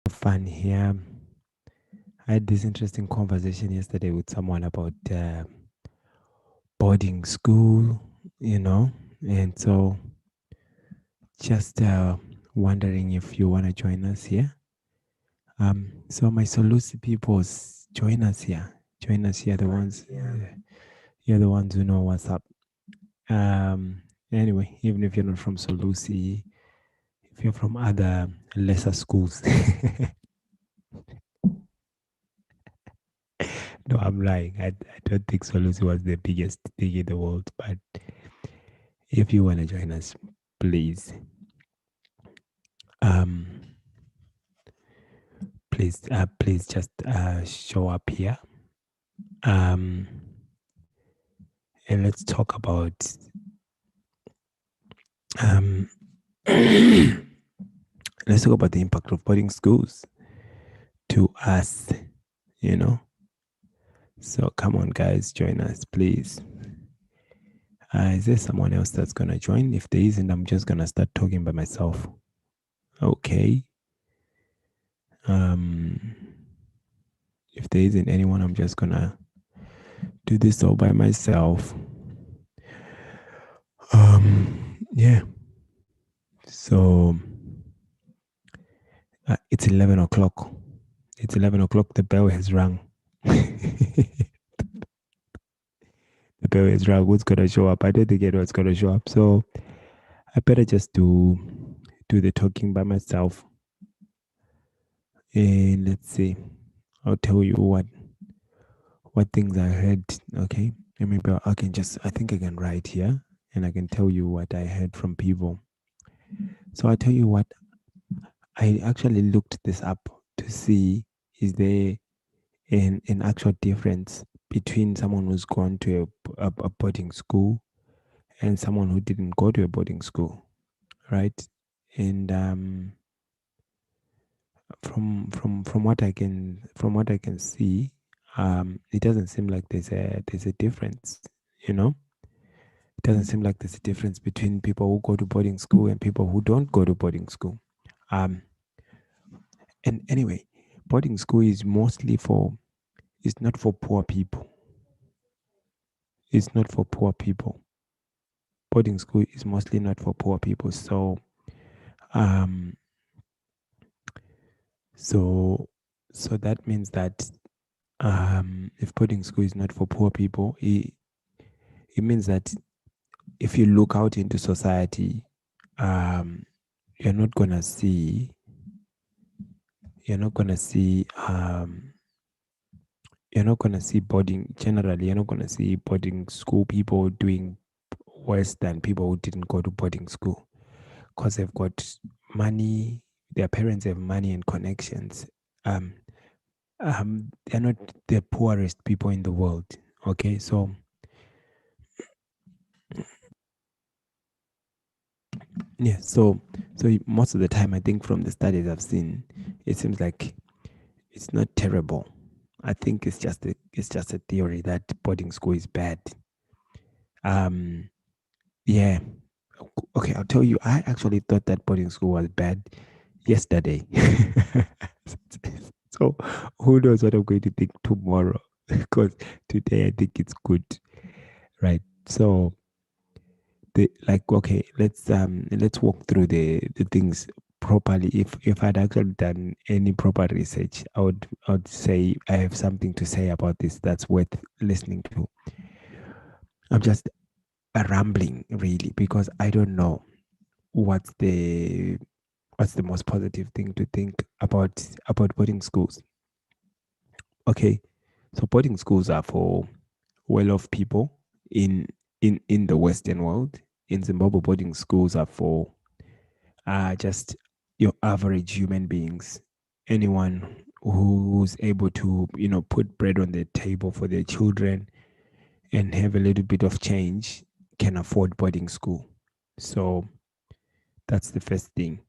Fun here. I had this interesting conversation yesterday with someone about boarding school, and so just wondering if you want to join us here. So my Solusi peoples, join us here. Join us here, the ones, you're the ones who know what's up. Anyway, even if you're not from Solusi, if you're from other lesser schools, no, I'm lying. I don't think Solusi was the biggest thing in the world, but if you want to join us, please, um, please just show up here, um, and let's talk about um, let's talk about the impact of boarding schools to us. You know, so come on, guys, join us, please. Is there someone else that's gonna join? If there isn't, I'm just gonna start talking by myself. Okay. Um, if there isn't anyone, I'm just gonna do this all by myself. Yeah. So it's 11 o'clock. It's 11 o'clock. The bell has rung. The bell has rung. Who's gonna show up? I don't think anyone's gonna show up. So I better just do the talking by myself. And let's see. I'll tell you what things I heard. Okay. And maybe I can just I think I can write here and I can tell you what I heard from people. So I'll tell you what I actually looked this up to see is there an actual difference between someone who's gone to a boarding school and someone who didn't go to a boarding school, right? And from what I can see, it doesn't seem like there's a difference, you know. It doesn't seem like there's a difference between people who go to boarding school and people who don't go to boarding school. Um, and anyway, boarding school is mostly for it's not for poor people. It's not for poor people. Boarding school is mostly not for poor people. Um, so, so that means that if boarding school is not for poor people, it means that if you look out into society, um, you're not gonna see, you're not gonna see, you're not gonna see boarding. Generally, you're not gonna see boarding school people doing worse than people who didn't go to boarding school because they've got money, their parents have money and connections. Um, they're not the poorest people in the world. Okay, so yeah, so most of the time, I think from the studies I've seen, it seems like it's not terrible. I think it's just a theory that boarding school is bad. Um, yeah. Okay, I'll tell you. I actually thought that boarding school was bad yesterday. So who knows what I'm going to think tomorrow? Because today I think it's good, right? So okay, let's walk through the things properly. If I'd actually done any proper research, I would say I have something to say about this that's worth listening to. I'm just rambling really because I don't know what's the what's the most positive thing to think about boarding schools. Okay, so boarding schools are for well-off people in in the Western world. In Zimbabwe, boarding schools are for just your average human beings, anyone who's able to put bread on the table for their children and have a little bit of change can afford boarding school. So that's the first thing,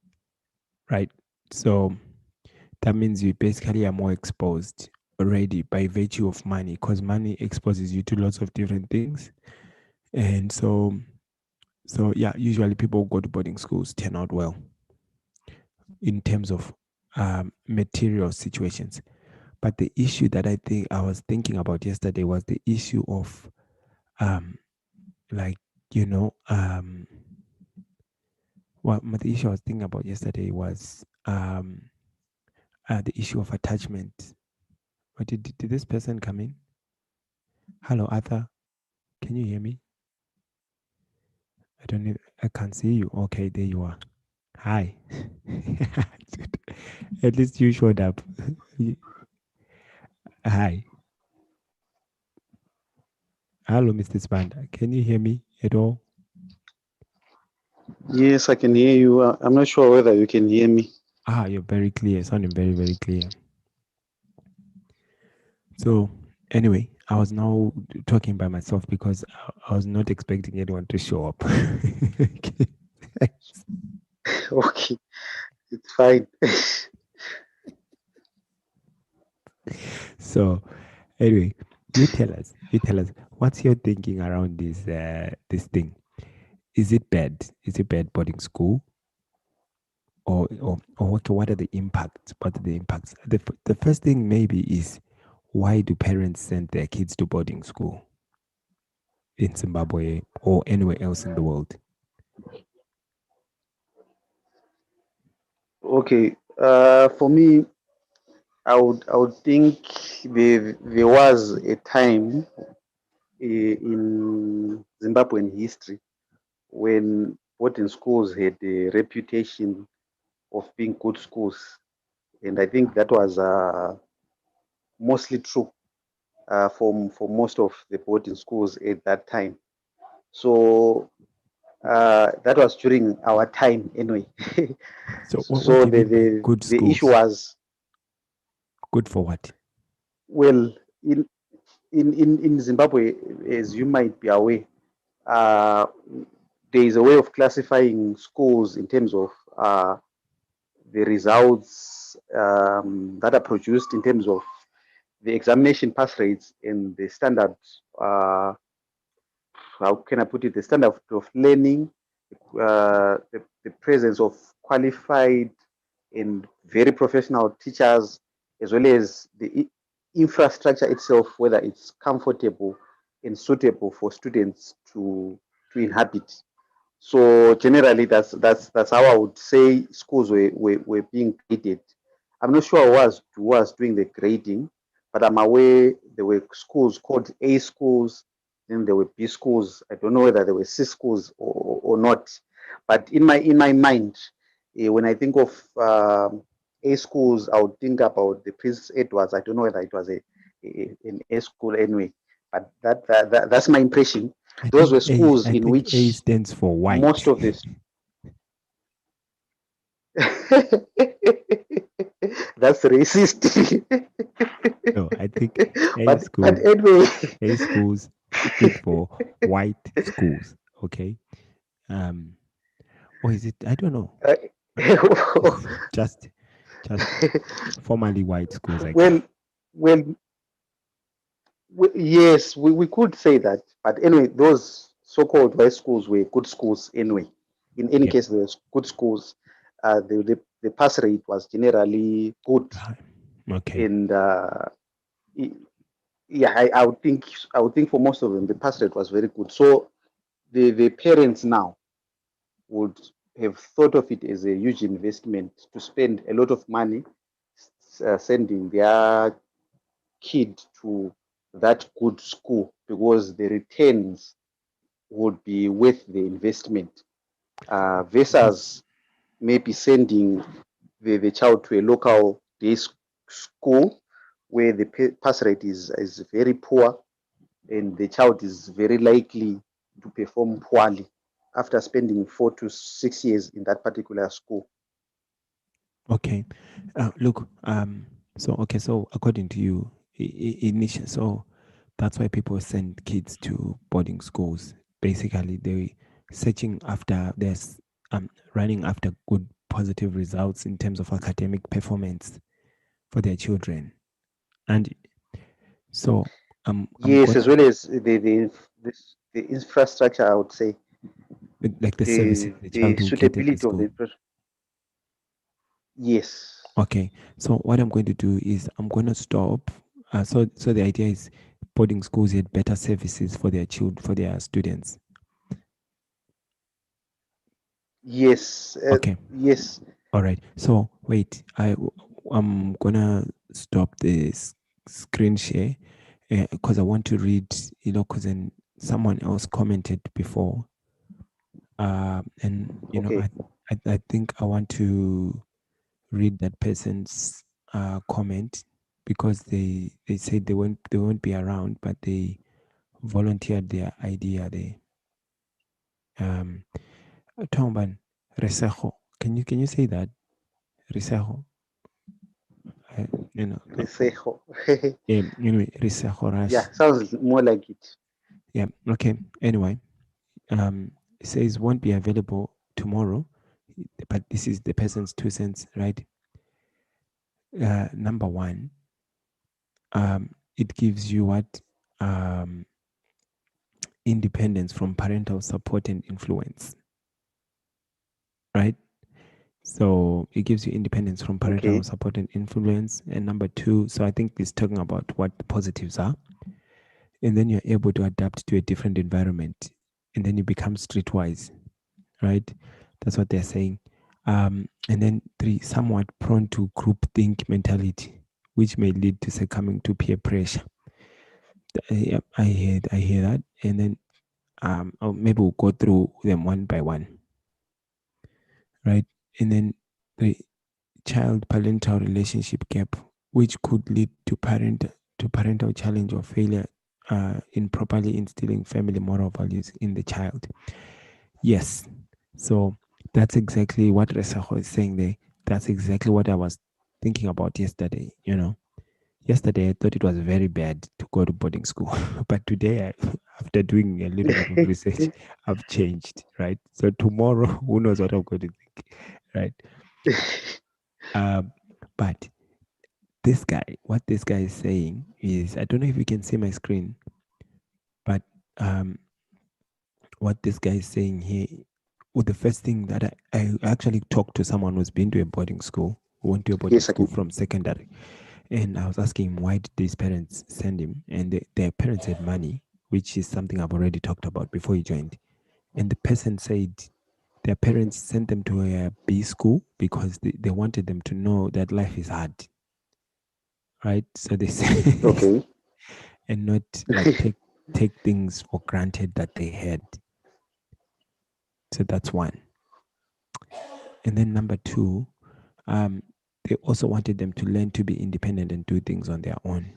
right? So that means you basically are more exposed already by virtue of money because money exposes you to lots of different things. And so yeah, usually people who go to boarding schools turn out well in terms of material situations. But the issue that I think I was thinking about yesterday was the issue of um, like you know the issue I was thinking about yesterday was the issue of attachment. But did this person come in? Hello, Arthur. Can you hear me? I don't know. I can't see you. Okay, there you are. Hi. At least you showed up. Hi. Hello, Mr. Spanda. Can you hear me at all? Yes, I can hear you. I'm not sure whether you can hear me. You're very clear. Sounding very, very clear. So, anyway, I was now talking by myself because I was not expecting anyone to show up. Okay. Okay, it's fine. So, anyway, you tell us. You tell us. What's your thinking around this thing? Is it bad? Is it bad boarding school? Or okay, what are the impacts? What are the impacts? The first thing maybe is, why do parents send their kids to boarding school in Zimbabwe or anywhere else in the world? Okay, for me, I would think there was a time in Zimbabwean history when boarding schools had a reputation of being good schools, and I think that was mostly true for most of the boarding schools at that time. So that was during our time anyway. So what So do you mean by good the issue schools? was, Good for what? well, in in Zimbabwe, as you might be aware, uh, there is a way of classifying schools in terms of the results that are produced in terms of the examination pass rates and the standard, how can I put it, the standard of learning, the presence of qualified and very professional teachers, as well as the infrastructure itself, whether it's comfortable and suitable for students to inhabit. So generally, that's how I would say schools were being graded. I'm not sure who was doing the grading, but I'm aware there were schools called A schools, then there were B schools. I don't know whether there were C schools or not. But in my mind, when I think of A schools, I would think about the Prince Edwards. I don't know whether it was an A school anyway, but that's my impression. Those were schools I in think A which stands for most white. of this. That's racist. No, I think A but schools anyway, A schools stood for white schools. Okay. Um or is it, I don't know. uh, just just formerly white schools, I guess. well, well, yes, we could say that. But anyway, those so-called white schools were good schools anyway. In any Yeah. case, they were good schools. The pass rate was generally good, Ah, okay. and yeah, I would think for most of them the pass rate was very good. So the parents now would have thought of it as a huge investment to spend a lot of money sending their kid to that good school because the returns would be worth the investment Because versus maybe sending the child to a local day school where the pass rate is very poor and the child is very likely to perform poorly after spending 4 to 6 years in that particular school. okay. Look, so okay, so according to you, initial, so that's why people send kids to boarding schools. Basically, they searching after there's running after good positive results in terms of academic performance for their children. And so I'm Yes, as gonna, well as the infrastructure, I would say, like, the services the the child will get at the suitability of the school. infrastructure. Yes. Okay. So what I'm going to do is I'm going to stop. So the idea is boarding schools had better services for their children, for their students. Yes, Okay. yes. All right. So wait, I'm gonna stop this screen share because I want to read. Because then someone else commented before, and Okay, I think I want to read that person's comment because they said they won't be around, but they volunteered their idea there. Um, Tomban Resejo, can you say that Resejo? Uh, you know, Resejo. anyway, Resejo Rash. Yeah, sounds more like it. Yeah. Okay. Anyway, it says won't be available tomorrow, but this is the person's 2 cents, right? Number one, it gives you what um independence from parental support and influence, right? So it gives you independence from parental Okay, support and influence. And number two, so I think it's talking about what the positives are. And then you're able to adapt to a different environment. And then you become streetwise, right? That's what they're saying. And then three, somewhat prone to group think mentality, which may lead to succumbing to peer pressure. Yep, I hear that. And then maybe we'll go through them one by one, right? And then the child parental relationship gap, which could lead to parental challenge or failure in properly instilling family moral values in the child. Yes, so that's exactly what Resaho is saying there. That's exactly what I was thinking about yesterday. Yesterday I thought it was very bad to go to boarding school, but today, after doing a little bit of research, I've changed. Right, so tomorrow, who knows what I'm going to think, right? Um, but what this guy is saying is, I don't know if you can see my screen, but um, what this guy is saying here, well, the first thing that I actually talked to someone who's been to a boarding school, who went to a boarding yes, I school can. from secondary, and I was asking him why did these parents send him, and their parents had money, which is something I've already talked about before he joined. And the person said their parents sent them to a B school because they wanted them to know that life is hard, right? So they say, Okay, and not like take things for granted that they had. So that's one. And then number two, um, they also wanted them to learn to be independent and do things on their own.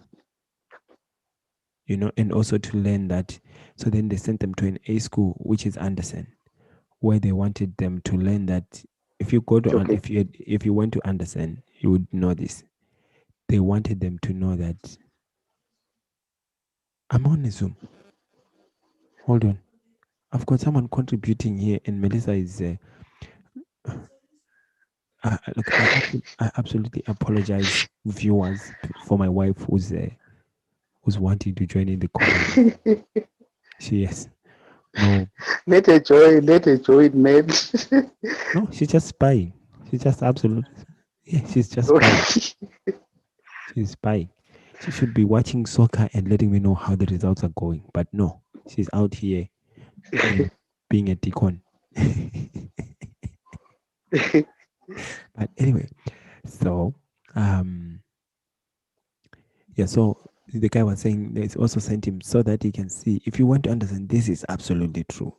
And also to learn that. So then they sent them to an A school, which is Anderson, where they wanted them to learn that if you go to okay. if you went to Anderson, you would know this. They wanted them to know that I'm on a Zoom. Hold on, I've got someone contributing here, and Melissa is. Look, I absolutely apologize, viewers, for my wife who's wanting to join in the comments. Yes, no, Let her join, man. no, she's just spying. She's just absolutely, yeah, she's just spying. Okay. She's spying. She should be watching soccer and letting me know how the results are going. But no, she's out here uh, being a deacon. But anyway, so um, yeah, so the guy was saying they also sent him so that he can see. If you want to understand, this is absolutely true.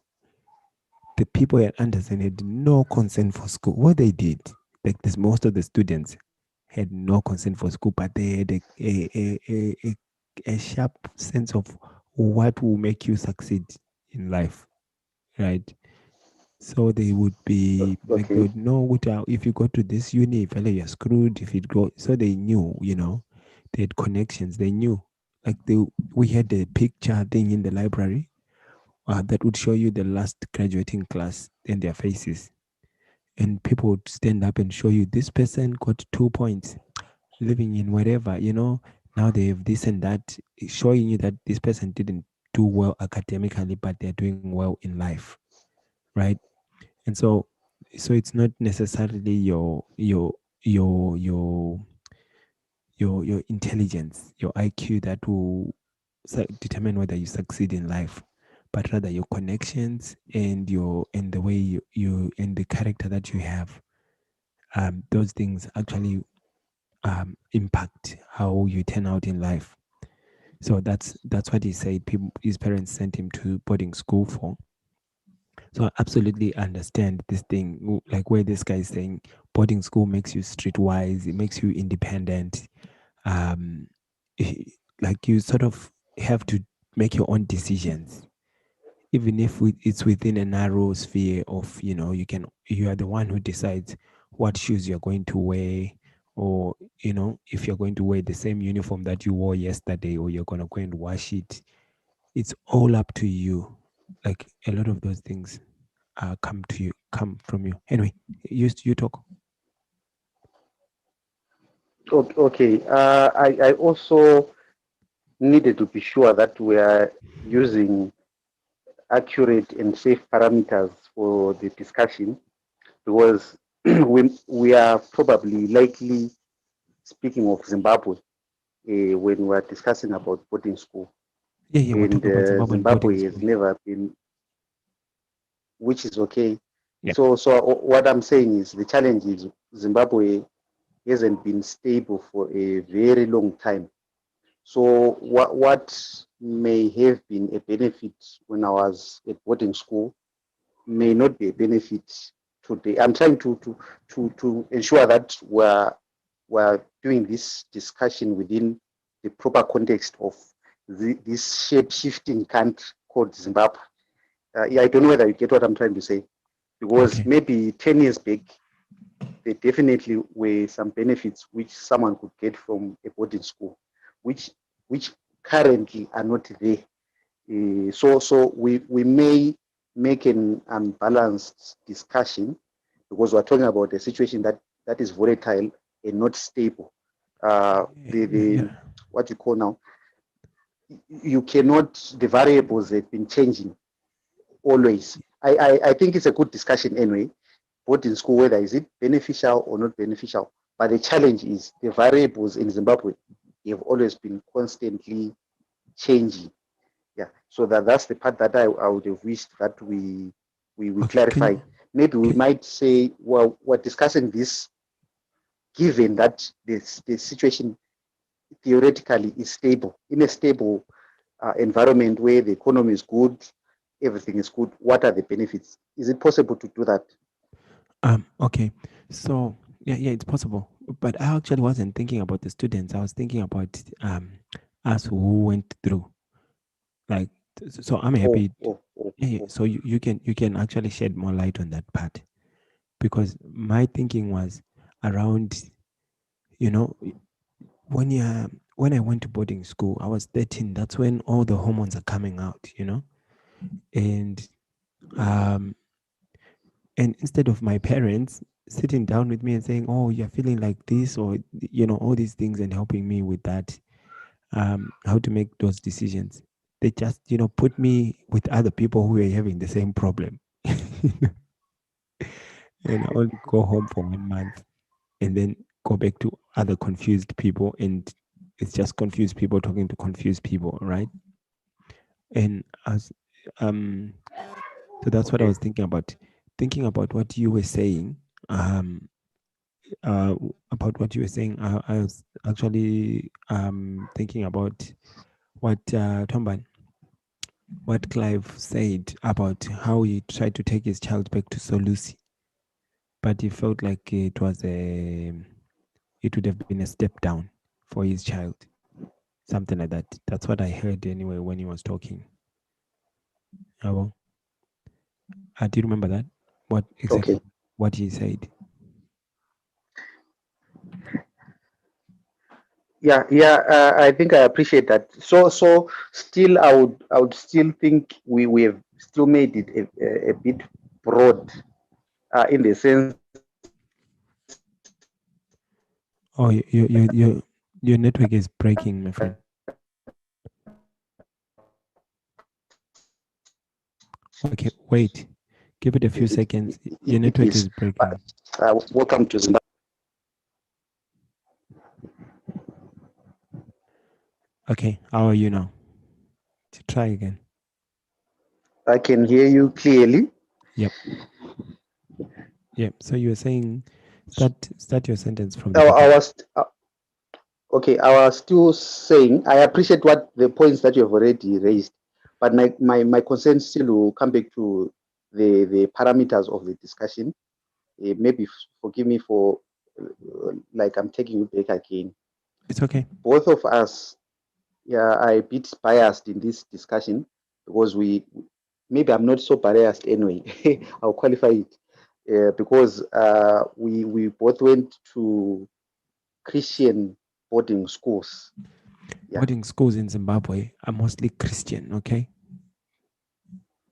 The people at Anderson had no concern for school. What they did, like this, most of the students had no concern for school, but they had a sharp sense of what will make you succeed in life, right? So they would be like they Okay. would know what if you go to this uni, fella, you're screwed. If you go, so they knew, they had connections. They knew, like we had a picture thing in the library that would show you the last graduating class and their faces, and people would stand up and show you this person got 2 points, living in wherever. Now they have this and that, showing you that this person didn't do well academically, but they're doing well in life, right? And so it's not necessarily your your your intelligence, your IQ that will determine whether you succeed in life, but rather your connections and your and the way you and the character that you have. Those things actually impact how you turn out in life. So that's what he said. People, his parents sent him to boarding school for. So I absolutely understand this thing, like where this guy is saying boarding school makes you streetwise, it makes you independent. Um, like you sort of have to make your own decisions, even if it's within a narrow sphere of, you are the one who decides what shoes you're going to wear, or if you're going to wear the same uniform that you wore yesterday, or you're going to go and wash it. It's all up to you. Like a lot of those things come from you. Anyway, you talk. Okay. I also needed to be sure that we are using accurate and safe parameters for the discussion, because we are probably likely speaking of Zimbabwe when we are discussing about boarding school. Yeah, we're And talking about Zimbabwean boarding Zimbabwe school. has never been, which is okay. Yeah. So what I'm saying is the challenge is Zimbabwe hasn't been stable for a very long time. So what may have been a benefit when I was at boarding school may not be a benefit today. I'm trying to ensure that we're doing this discussion within the proper context of this shape-shifting country called Zimbabwe. Yeah, I don't know whether you get what I'm trying to say, because Okay. maybe 10 years back, there definitely were some benefits which someone could get from a boarding school, which which currently are not there. So we may make an unbalanced discussion, because we're talking about a situation that is volatile and not stable. The Yeah. what you call now, you cannot, the variables have been changing always. I think it's a good discussion anyway, both in school, whether is it beneficial or not beneficial. But the challenge is the variables in Zimbabwe have always been constantly changing. Yeah. So that's the part that I would have wished that we Okay. Can clarify. you Maybe we can might say, well, we're discussing this given that the situation theoretically is stable. In a stable environment where the economy is good, everything is good, what are the benefits? Is it possible to do that? okay. So yeah, it's possible. But I actually wasn't thinking about the students. I was thinking about us who went through. Like, so I'm Oh, happy. oh, oh, Yeah, oh. so you can actually shed more light on that part, because my thinking was around, you know, when you when I went to boarding school, I was 13. That's when all the hormones are coming out. And um and instead of my parents sitting down with me and saying, oh, you're feeling like this, or all these things, and helping me with that, how to make those decisions, they just put me with other people who are having the same problem. And I only go home for 1 month and then go back to other confused people, and it's just confused people talking to confused people, right? And as um so that's what I Okay. was thinking about what you were saying. um uh about what you were saying, I was actually thinking about what Tomban, what Clive said about how he tried to take his child back to Solusi, but he felt like it would have been a step down for his child, something like that. That's what I heard anyway when he was talking. Well, do you remember that? What exactly Okay. what he said? Yeah. I think I appreciate that. So still, I would still think we have still made it a bit broad, in the sense that Oh, your network is breaking, my friend. Okay, wait. Give it a few it seconds. Your it network is. is breaking. Welcome to Zimbabwe. Okay, how are you now? To try again. I can hear you clearly. Yep. Yep. So you were saying start your sentence from the I beginning. was okay. I was still saying I appreciate what the points that you have already raised, but my concern still will come back to the parameters of the discussion. Maybe forgive me for like I'm taking you back again. It's okay. Both of us, yeah, are a bit biased in this discussion because we maybe I'm not so biased anyway. I'll qualify it because we both went to Christian boarding schools. Yeah, Boarding schools in Zimbabwe are mostly Christian, okay?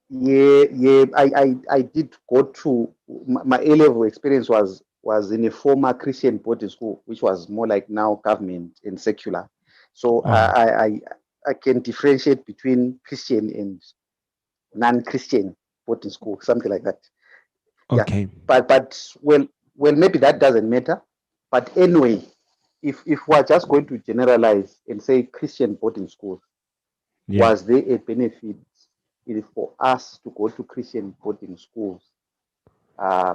yeah. I did go to my A level experience was in a former Christian boarding school, which was more like now government and secular. So Oh, I can differentiate between Christian and non-Christian boarding school, something like that. Yeah, okay. but maybe that doesn't matter. But anyway, if we're just going to generalize and say Christian boarding schools, Yeah. was there a benefit for us to go to Christian boarding schools?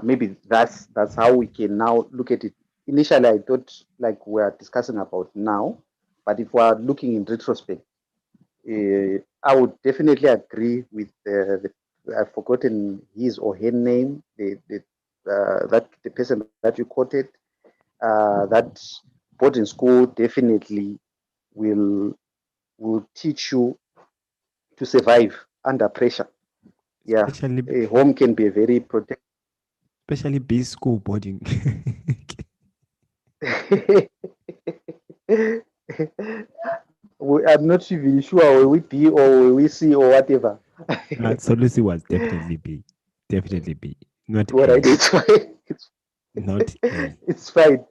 Maybe that's how we can now look at it. Initially, I thought like we're discussing about now, but if we're looking in retrospect, I would definitely agree with I've forgotten his or her name, that the person that you quoted, that boarding school definitely will teach you to survive under pressure. Yeah, Especially a home can be a very protected. especially B school boarding. I'm not even sure will we be or will we see or whatever. Solusi was definitely B. Definitely B. Not All right, A. it's fine. Not A. It's fine.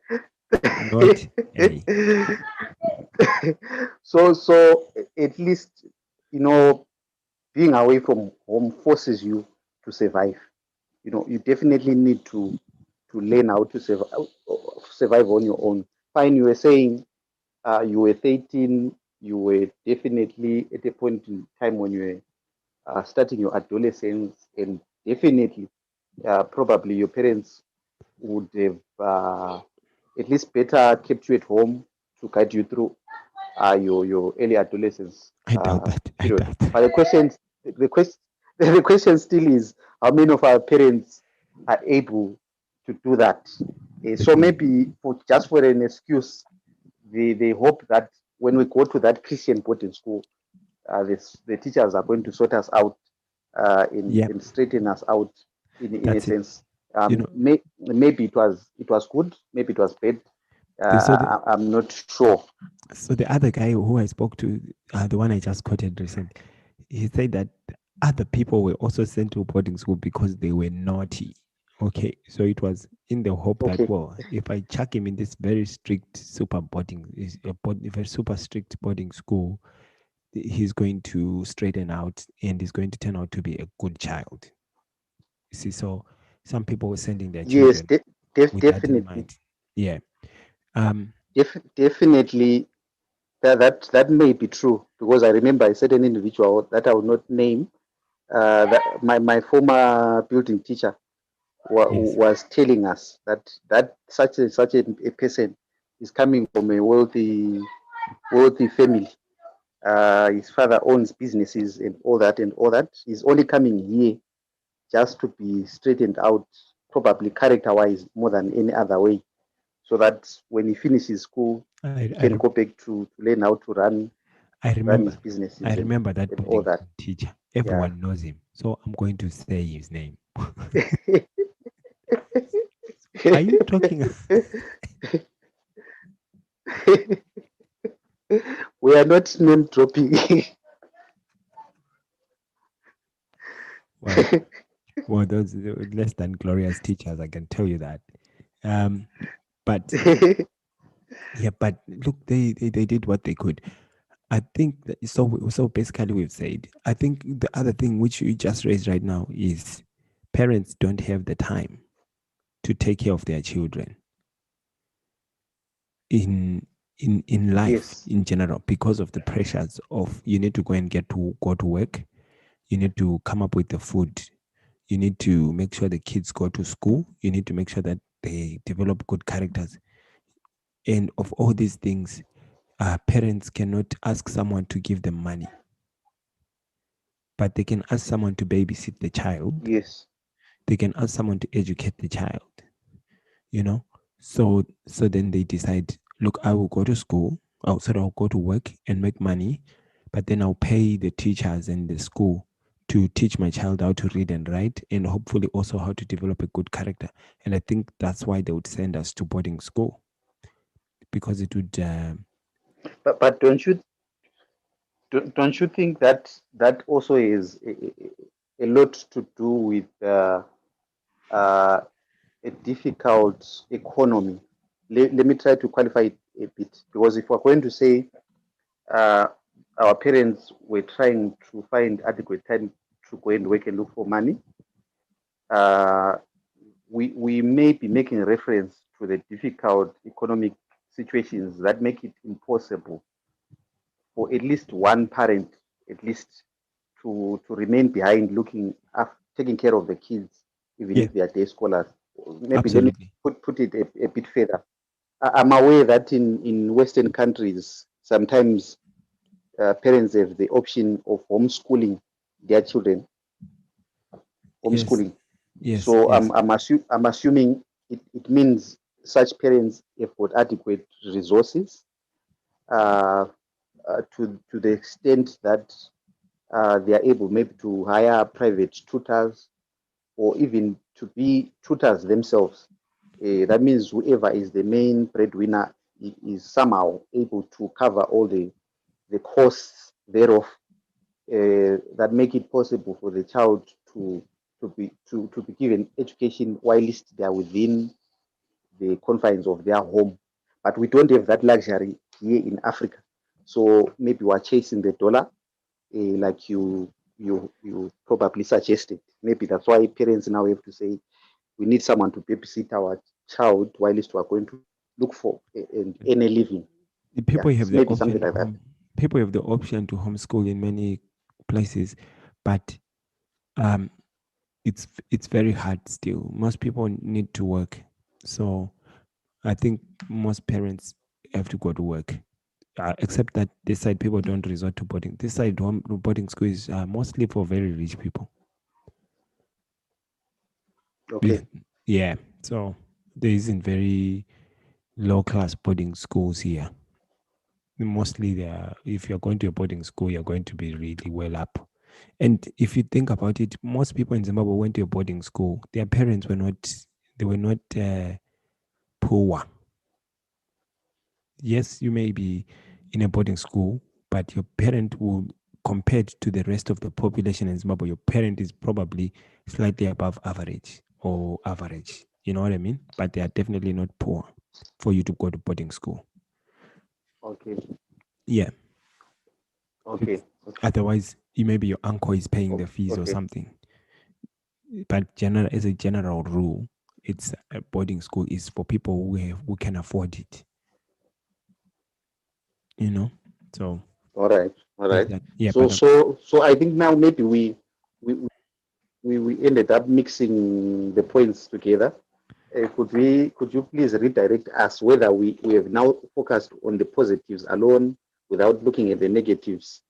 Not A. So at least being away from home forces you to survive. You definitely need to learn how to survive on your own. Fine, you were saying you were 13, you were definitely at a point in time when you were starting your adolescence, and definitely probably your parents would have at least better kept you at home to guide you through your early adolescence I doubt that. I period. doubt that. But the question, the question still is how many of our parents are able to do that? So Agree. maybe for just for an excuse, they hope that when we go to that Christian boarding school, the teachers are going to sort us out Yeah, and straighten us out in a that's it. sense. You know, Maybe it was good, maybe it was bad. so the I'm not sure. so the other guy who I spoke to, the one I just quoted recently, he said that other people were also sent to boarding school because they were naughty. Okay, so it was in the hope that, Okay. well, if I chuck him in this very strict super boarding, very super strict boarding school, he's going to straighten out and he's going to turn out to be a good child. You see, so some people were sending their Yes, children with that in definitely, mind. Yeah. Um. definitely. That may be true because I remember a certain individual that I will not name. That my former building teacher Yes. was telling us that such a person is coming from a wealthy family. His father owns businesses and all that and all that. He's only coming here just to be straightened out, probably character wise, more than any other way, so that when he finishes school, I he I, can go back to learn how to I run his remember. I businesses remember that and all boarding that. school teacher. Yeah. Everyone knows him. So I'm going to say his name. Are you talking? We are not name dropping. Well, well, those less than glorious teachers, I can tell you that. Um, but yeah, but look, they did what they could. I think that, so basically we've said. I think the other thing which you just raised right now is parents don't have the time to take care of their children in in life Yes. in general, because of the pressures of you need to go to work, you need to come up with the food, you need to make sure the kids go to school, you need to make sure that they develop good characters. And of all these things, parents cannot ask someone to give them money, but they can ask someone to babysit the child, Yes. they can ask someone to educate the child, you know. So then they decide, look, I will go to school, I'll go to work and make money, but then I'll pay the teachers and the school to teach my child how to read and write, and hopefully also how to develop a good character. And I think that's why they would send us to boarding school, because it would But don't you think that that also is a lot to do with uh, a difficult economy? Let me try to qualify it a bit, because if we're going to say uh, our parents were trying to find adequate time to go and work and look for money, uh, we may be making reference to the difficult economic situations that make it impossible for at least one parent, at least, to remain behind looking after taking care of the kids, even yeah, if they are day scholars. Maybe let me absolutely. put it a bit further. I'm aware that in Western countries, sometimes parents have the option of homeschooling their children, Yes, homeschooling. yes, So yes, I'm assuming it means such parents have got adequate resources uh, to the extent that they are able maybe to hire private tutors or even to be tutors themselves. That means whoever is the main breadwinner is somehow able to cover all the costs thereof that make it possible for the child to be given education whilst they are within the confines of their home. But we don't have that luxury here in Africa. So maybe we're chasing the dollar, like you probably suggested. Maybe that's why parents now have to say we need someone to babysit our child whilst we are going to look for and earn a living. the Yeah, people have the maybe something option to like that. home people have the option to homeschool in many places, but um it's very hard still. Most people need to work. So I think most parents have to go to work. Except that this side people don't resort to boarding. This side boarding school is mostly for very rich people. Be- Okay. Yeah. So there isn't very low class boarding schools here. Mostly there, if you're going to a boarding school, you're going to be really well up. And if you think about it, most people in Zimbabwe went to a boarding school. Their parents were not, they were not poor. Yes, you may be in a boarding school, but your parent will, compared to the rest of the population in Zimbabwe, your parent is probably slightly above average or average. You know what I mean? But they are definitely not poor for you to go to boarding school. Okay. Yeah. Okay. It's, Okay. otherwise, maybe your uncle is paying the fees or Okay. something. But as a general rule, it's a boarding school is for people who can afford it. You know, so All right. All there's right. that. Yeah, So but so I think now maybe we we ended up mixing the points together. Could you please redirect us whether we have now focused on the positives alone without looking at the negatives?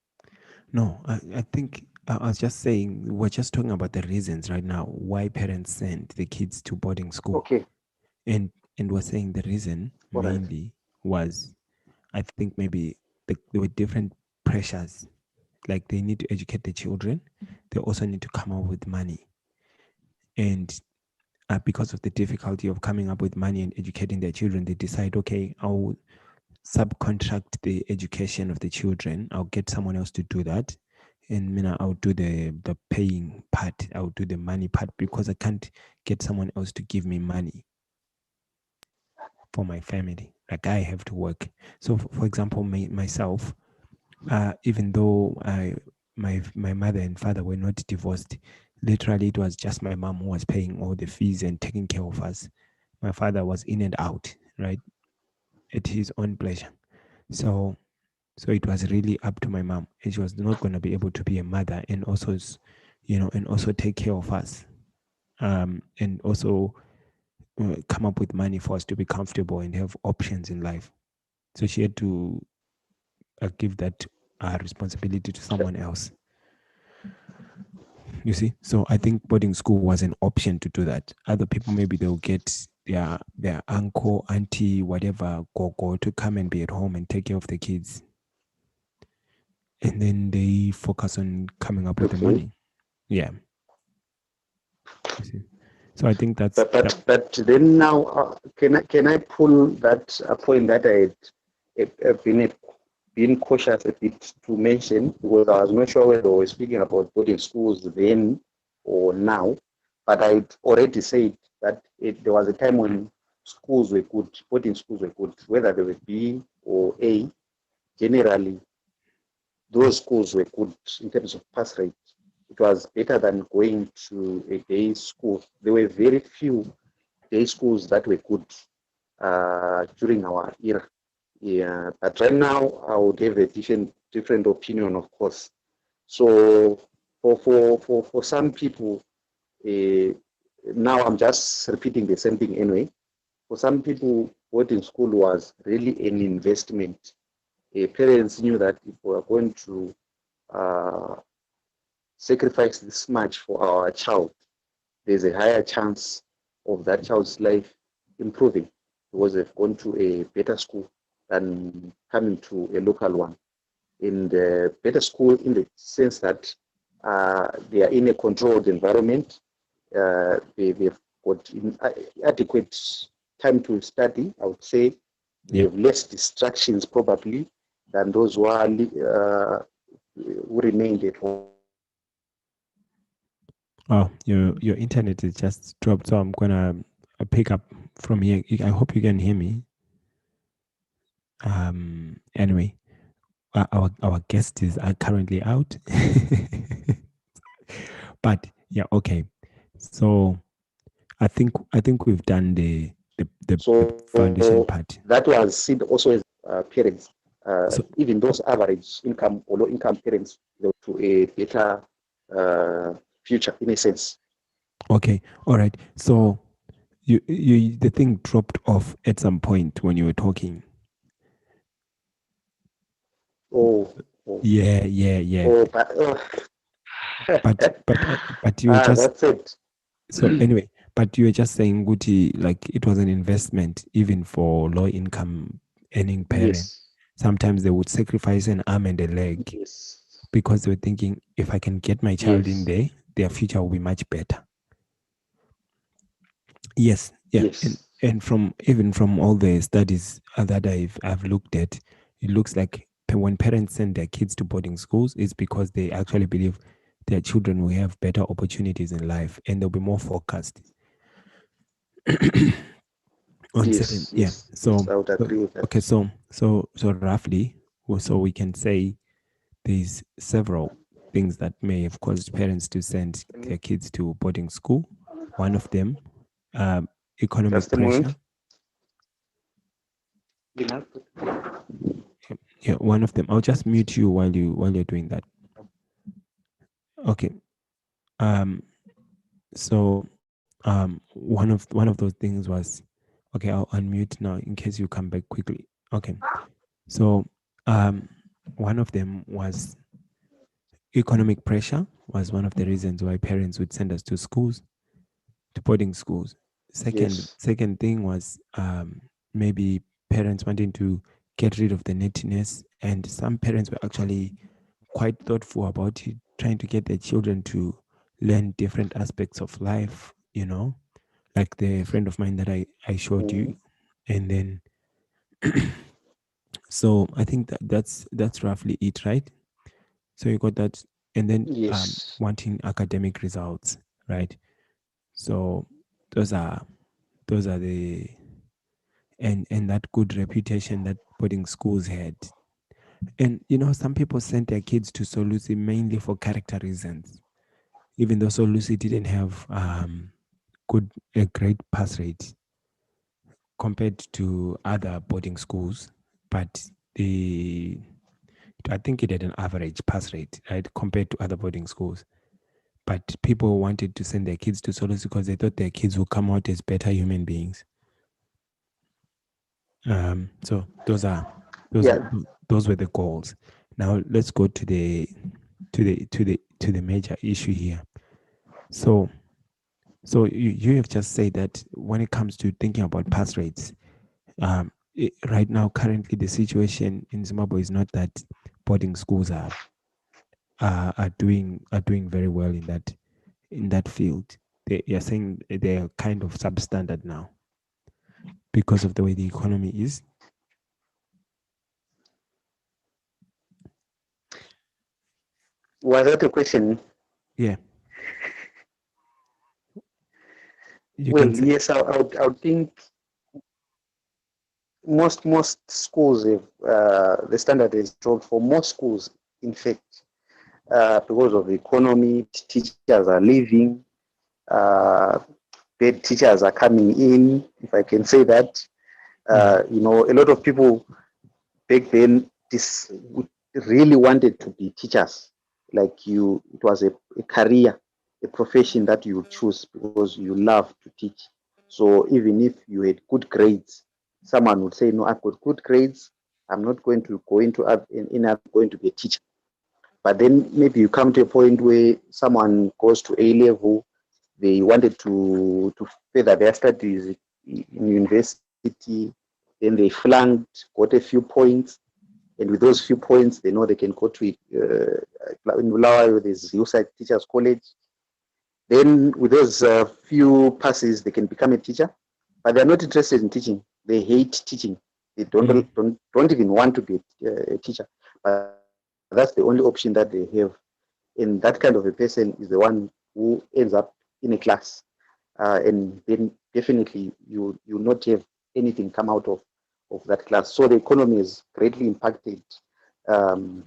no, I think I was just saying we're just talking about the reasons right now why parents send the kids to boarding school, Okay. and we're saying the reason All right. mainly was, I think maybe there were different pressures. Like they need to educate the children, they also need to come up with money, and because of the difficulty of coming up with money and educating their children, they decide, okay, I'll subcontract the education of the children. I'll get someone else to do that. And I'll do the paying part. I'll do the money part because I can't get someone else to give me money for my family. Like I have to work. So, for example, myself, even though my mother and father were not divorced, literally it was just my mom who was paying all the fees and taking care of us. My father was in and out, right, at his own pleasure. So so it was really up to my mom, and she was not going to be able to be a mother and also and also take care of us, and also come up with money for us to be comfortable and have options in life. So she had to give that responsibility to someone else. You see, so I think boarding school was an option to do that. Other people, maybe they'll get their uncle, auntie, whatever, go to come and be at home and take care of the kids, and then they focus on coming up with the Okay. money. Yeah, you see. So I think that's But that. then now, can I pull that a point that I had been cautious a bit to mention, because I was not sure whether we were speaking about boarding schools then or now, but I already said that there was a time when schools were good, boarding schools were good, whether they were B or A. Generally, those schools were good in terms of pass rate. It was better than going to a day school. There were very few day schools that were good during our era. Yeah, but right now I would have a different opinion, of course. So for some people, uh, now I'm just repeating the same thing anyway. For some people, boarding school was really an investment. Parents knew that if we are going to uh, sacrifice this much for our child, there's a higher chance of that child's life improving because they've gone to a better school than coming to a local one. In the better school, in the sense that they are in a controlled environment, they've got adequate time to study, I would say. They Yeah. have less distractions probably than those who remained at home. Oh, your internet is just dropped, so I'm gonna pick up from here. I hope you can hear me. Anyway, our guest is currently out, but yeah, okay. So I think we've done the foundation So part. that was seen also as parents, So even those average income or low income parents, to a better future in a sense. okay, all right. So the thing dropped off at some point when you were talking. Oh, oh, Yeah. oh, but But you were just that's it. so anyway. But you were just saying, Guti, like it was an investment even for low income earning parents. Yes, Sometimes they would sacrifice an arm and a leg yes, because they were thinking, if I can get my child in yes, there, their future will be much better. Yes, yeah, and yes. from even from all the studies that I've looked at, it looks like when parents send their kids to boarding schools, it's because they actually believe their children will have better opportunities in life and they'll be more focused on certain. Yes, Yeah. yes, yes, So, I would so agree with okay, that. so roughly, so we can say there's several things that may have caused parents to send their kids to boarding school. One of them, um, economic Just a moment. pressure. Yeah, one of them. I'll just mute you while you're doing that. Okay. Um. So, one of those things was, okay. I'll unmute now in case you come back quickly. Okay. So, um, one of them was economic pressure was one of the reasons why parents would send us to schools, to boarding schools. Yes. Second thing was maybe parents wanting to get rid of the nettiness, and some parents were actually quite thoughtful about it, trying to get their children to learn different aspects of life, like the friend of mine that I showed you. Mm, And then so I think that's roughly it, right? So you got that, and then yes. wanting academic results, right? So those are those are the and that good reputation that boarding schools had. And some people sent their kids to Solusi mainly for character reasons, even though Solusi didn't have a great pass rate compared to other boarding schools, but the I think it had an average pass rate, right, compared to other boarding schools. But people wanted to send their kids to Solos because they thought their kids would come out as better human beings. So those Yeah. those were the goals. Now let's go to the major issue here. So you have just said that when it comes to thinking about pass rates, right now currently the situation in Zimbabwe is not that boarding schools are doing very well in that field. You're saying they're kind of substandard now because of the way the economy is. Was that a question? Yeah, you Well, can say. yes, I would think most schools have the standard is dropped for most schools. In fact, because of the economy, teachers are leaving. Uh, bad teachers are coming in, if I can say that. Mm, A lot of people back then really wanted to be teachers. Like it was a career, a profession that you would choose because you love to teach. So even if you had good grades, someone would say, "No, I've got good grades. I'm not going to go into I'm going to be a teacher." But then maybe you come to a point where someone goes to A level, they wanted to further their studies in university, then they flunked, got a few points, and with those few points, they know they can go to in Bulawayo, there's Hillside Teachers College. Then with those few passes, they can become a teacher, but they're not interested in teaching. They hate teaching. They mm, don't even want to be a teacher. But that's the only option that they have. And that kind of a person is the one who ends up in a class, and then definitely you not have anything come out of that class. So the economy has greatly impacted um,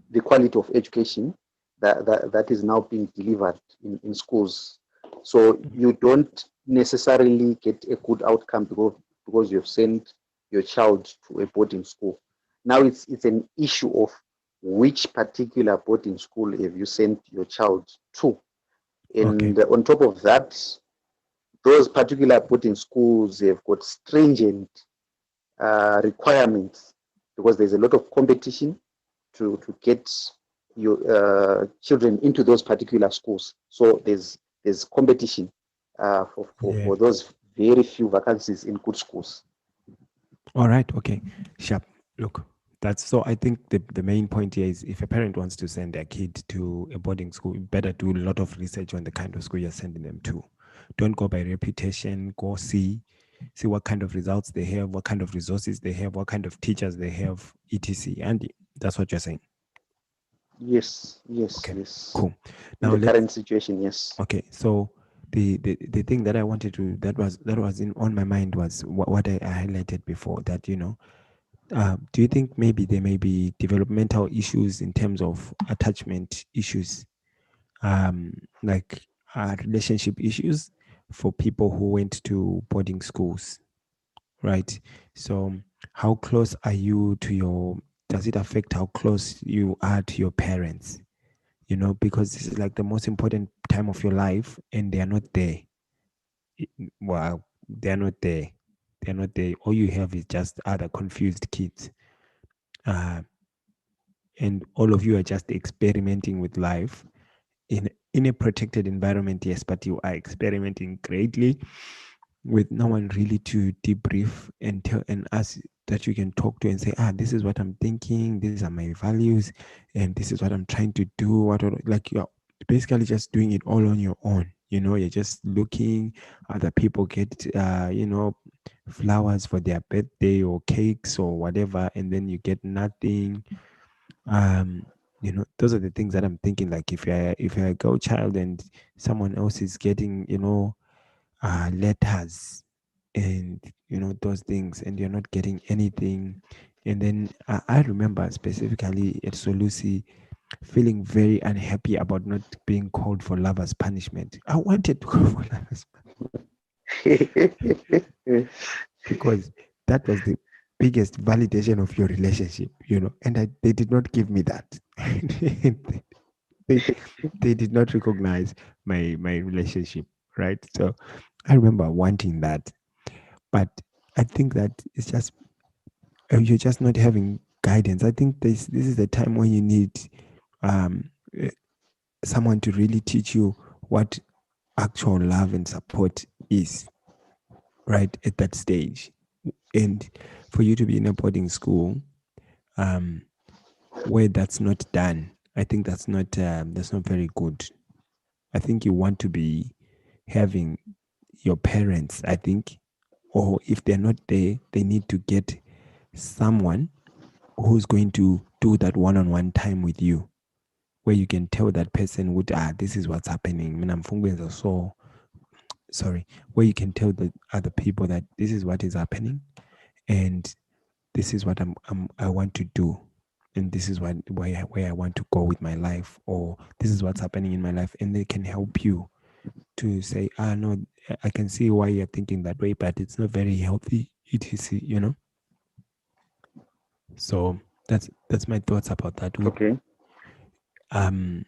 the quality of education that is now being delivered in schools. So you don't necessarily get a good outcome because you've sent your child to a boarding school. Now it's an issue of which particular boarding school have you sent your child to. okay. And on top of that, those particular boarding schools have got stringent requirements because there's a lot of competition to get your children into those particular schools. So there's competition Yeah. for those very few vacancies in good schools. All right. Okay. Sharp. Look, that's so. I think the main point here is if a parent wants to send their kid to a boarding school, you better do a lot of research on the kind of school you're sending them to. Don't go by reputation. Go see what kind of results they have, what kind of resources they have, what kind of teachers they have, etc. And that's what you're saying. Yes, yes, Okay. yes. Cool. In Now the let's. current situation, yes. Okay. So the thing that I wanted to that was in on my mind was what I highlighted before that do you think maybe there may be developmental issues in terms of attachment issues, um, like relationship issues for people who went to boarding schools, right? So, how close are you to does it affect how close you are to your parents? Because this is like the most important time of your life and they are not there. Well, they are not there. They're not there. All you have is just other confused kids. Uh, and all of you are just experimenting with life in a protected environment, yes, but you are experimenting greatly with no one really to debrief and tell and ask that you can talk to and say, this is what I'm thinking, these are my values, and this is what I'm trying to do. Like you're basically just doing it all on your own. You're just looking. Other people get flowers for their birthday or cakes or whatever, and then you get nothing. Those are the things that I'm thinking. Like if you're a girl child and someone else is getting letters and those things, and you're not getting anything. And then I remember specifically at Solusi feeling very unhappy about not being called for lovers punishment. I wanted to call for lovers because that was the biggest validation of your relationship, and they did not give me that. they they did not recognize my relationship, right? So I remember wanting that, but I think that it's just you're just not having guidance. I think this is the time when you need um eh, someone to really teach you what actual love and support is, right, at that stage. And for you to be in a boarding school um where that's not done, I think that's not very good. I think you want to be having your parents, I think, or if they're not there, they need to get someone who's going to do that one-on-one time with you, where you can tell that person would this is what's happening. Mina mfungwenza so sorry, where you can tell the other people that this is what is happening, and this is what I want to do, and this is where I want to go with my life, or this is what's happening in my life, and they can help you to say, no, I can see why you're thinking that way, but it's not very healthy, etc. So that's my thoughts about that. With Okay. um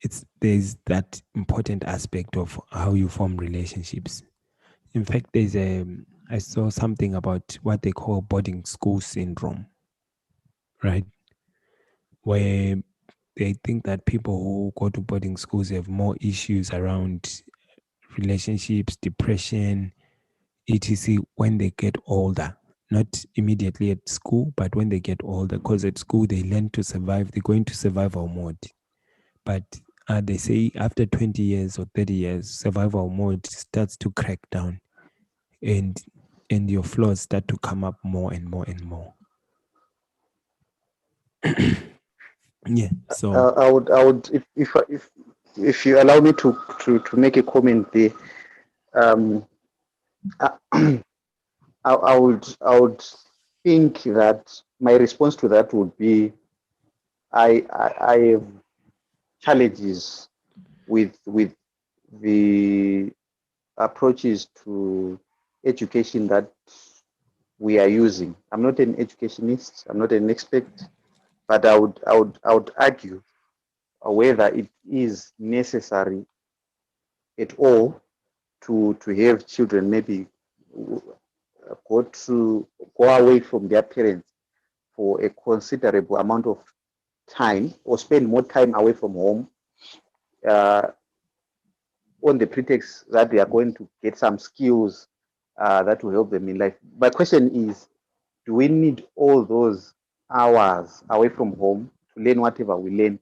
it's there's that important aspect of how you form relationships. In fact, I saw something about what they call boarding school syndrome, right? Where they think that people who go to boarding schools have more issues around relationships, depression, etc. when they get older. Not immediately at school, but when they get older. Because at school they learn to survive. They go into survival mode. But they say after 20 years or 30 years, survival mode starts to crack down, and your flaws start to come up more and more and more. Yeah. So I would, if you allow me to make a comment there, um, I, I would think that my response to that would be I have challenges with the approaches to education that we are using. I'm not an educationist. I'm not an expert, but I would argue whether it is necessary at all to have children maybe go to go away from their parents for a considerable amount of time or spend more time away from home uh, on the pretext that they are going to get some skills that will help them in life. My question is, do we need all those hours away from home to learn whatever we learn?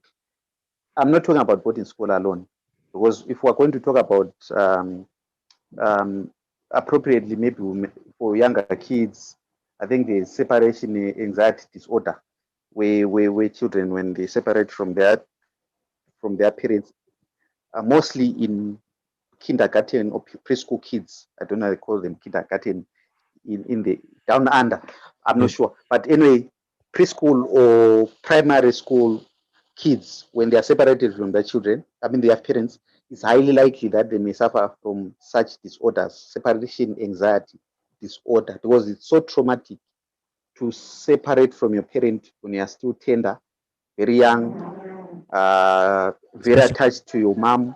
I'm not talking about boarding school alone, because if we're going to talk about um, appropriately, maybe for younger kids, I think there's separation anxiety disorder, where children, when they separate from their parents, mostly in kindergarten or preschool kids. I don't know how they call them kindergarten in the down under. I'm not it, sure. But anyway, preschool or primary school kids, when they are separated from their children, I mean their parents, it's highly likely that they may suffer from such disorders, separation anxiety disorder, because it's so traumatic to separate from your parent when you are still tender, very young, very especially attached to your mom,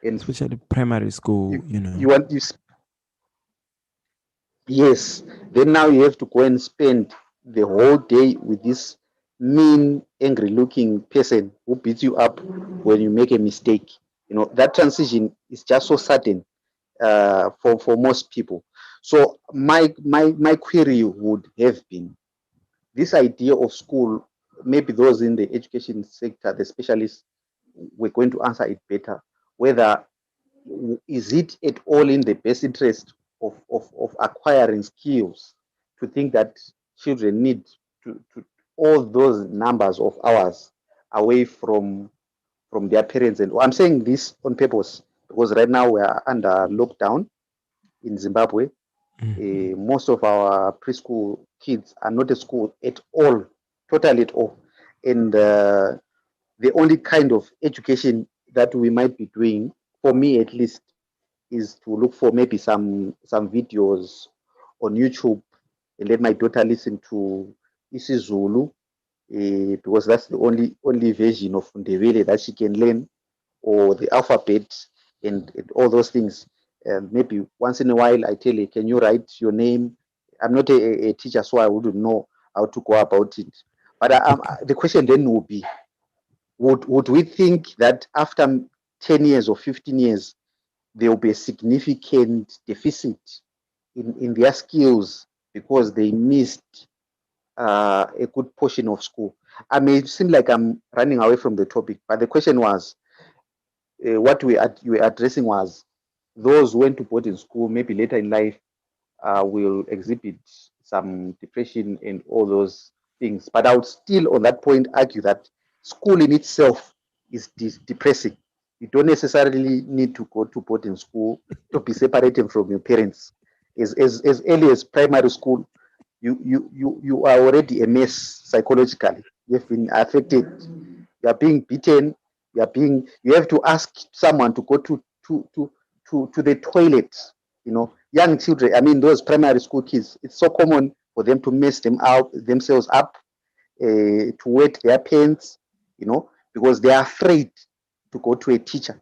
and primary school, you, you want you yes, then now you have to go and spend the whole day with this mean, angry looking person who beats you up when you make a mistake. That transition is just so sudden for most people. So my query would have been this idea of school, maybe those in the education sector, the specialists, were going to answer it better, whether is it at all in the best interest of acquiring skills to think that children need to all those numbers of hours away from their parents? And I'm saying this on purpose because right now we are under lockdown in Zimbabwe. Most of our preschool kids are not at school at all, totally at all. And the only kind of education that we might be doing, for me at least, is to look for maybe some videos on YouTube and let my daughter listen to isiZulu, because that's the only version of Ndebele that she can learn, or the alphabet, and all those things. Maybe once in a while I tell her, can you write your name? I'm not a teacher, so I wouldn't know how to go about it. But Okay. the question then would be, would we think that after 10 years or 15 years, there will be a significant deficit in their skills because they missed a good portion of school? I may seem like I'm running away from the topic, but the question was, what you were addressing was those who went to boarding school, maybe later in life, will exhibit some depression and all those things. But I would still, on that point, argue that school in itself is depressing. You don't necessarily need to go to boarding school to be separated from your parents. As early as primary school, you are already a mess psychologically. You've been affected. You are being beaten. You have to ask someone to go to the toilet. Young children, I mean those primary school kids, it's so common for them to mess themselves up, to wet their pants, because they are afraid to go to a teacher,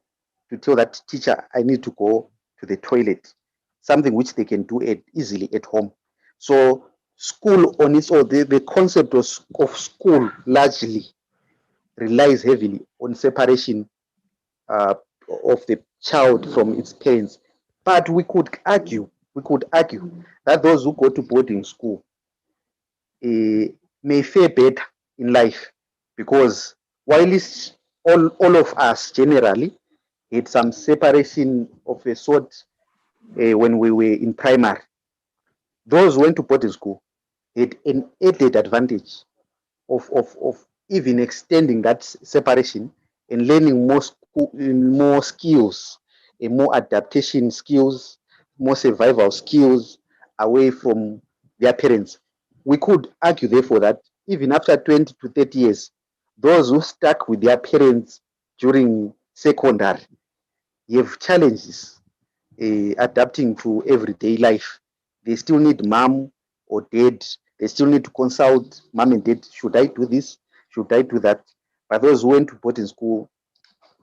to tell that teacher, I need to go to the toilet, something which they can do easily at home. So school on its own, the concept of school largely relies heavily on separation, uh, of the child from its parents. But we could argue that those who go to boarding school, may fare better in life, because while it's all of us generally had some separation of a sort, when we were in primary, those who went to boarding school had an added advantage of even extending that separation and learning more skills, more adaptation skills, more survival skills away from their parents. We could argue, therefore, that even after 20 to 30 years, those who stuck with their parents during secondary have challenges, adapting to everyday life. They still need mom or dad. They still need to consult mom and dad. Should I do this? Should I do that? But those who went to boarding school,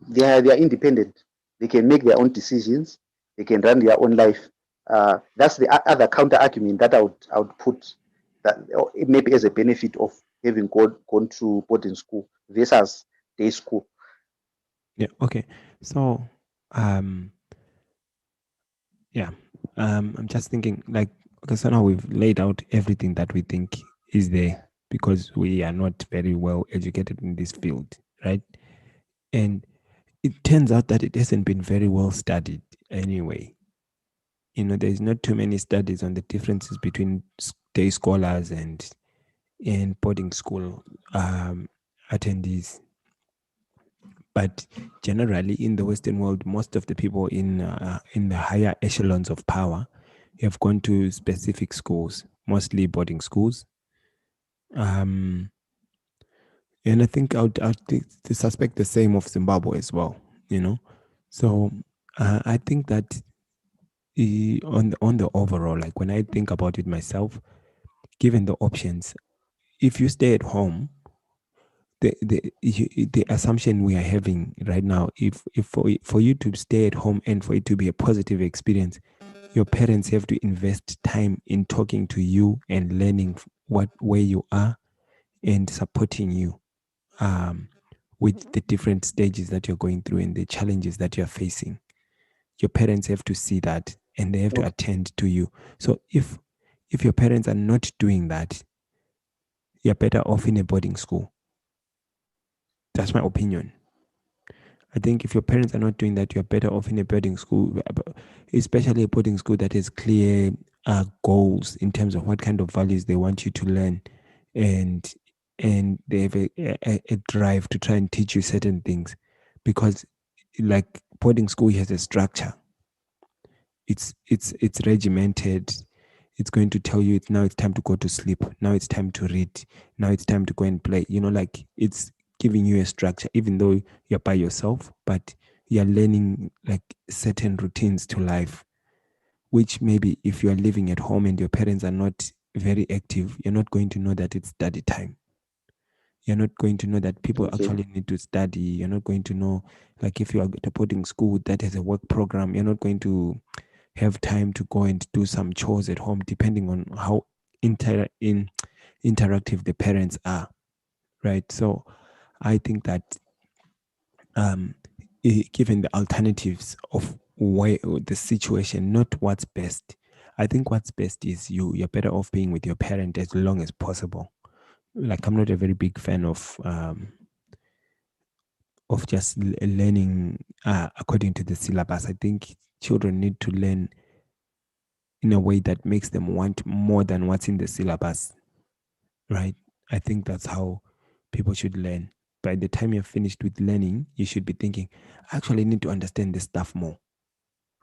they are independent. They can make their own decisions. They can run their own life. That's the other counter argument that I would put, that maybe as a benefit of having gone to boarding school versus day school. Yeah. Okay. So, um, yeah, I'm just thinking like, okay, so now we've laid out everything that we think is there because we are not very well educated in this field, right? And it turns out that it hasn't been very well studied anyway. There's not too many studies on the differences between day scholars and boarding school attendees. But generally, in the Western world, most of the people in the higher echelons of power have gone to specific schools, mostly boarding schools. Um, and I think I would suspect the same of Zimbabwe as well. You know, so I think that on the overall, like when I think about it myself, given the options, if you stay at home, the assumption we are having right now, if for you to stay at home and for it to be a positive experience, your parents have to invest time in talking to you and learning where you are and supporting you, um, with the different stages that you're going through and the challenges that you're facing. Your parents have to see that and they have to Okay. attend to you. So if your parents are not doing that, you're better off in a boarding school. That's my opinion. I think if your parents are not doing that, you're better off in a boarding school, especially a boarding school that has clear goals in terms of what kind of values they want you to learn, and they have a drive to try and teach you certain things, because like boarding school has a structure. It's regimented. It's going to tell you now it's time to go to sleep, now it's time to read, now it's time to go and play, like it's giving you a structure, even though you're by yourself, but you're learning like certain routines to life, which maybe if you are living at home and your parents are not very active, you're not going to know that it's study time. You're not going to know that people Okay. actually need to study. You're not going to know, like, if you are at a boarding school that has a work program, you're not going to have time to go and do some chores at home, depending on how interactive the parents are, right? So I think that um, given the alternatives of where the situation, not what's best. I think what's best is you're better off being with your parent as long as possible. Like, I'm not a very big fan of just learning according to the syllabus. I think children need to learn in a way that makes them want more than what's in the syllabus, right? I think that's how people should learn. By the time you're finished with learning, you should be thinking, I actually need to understand this stuff more,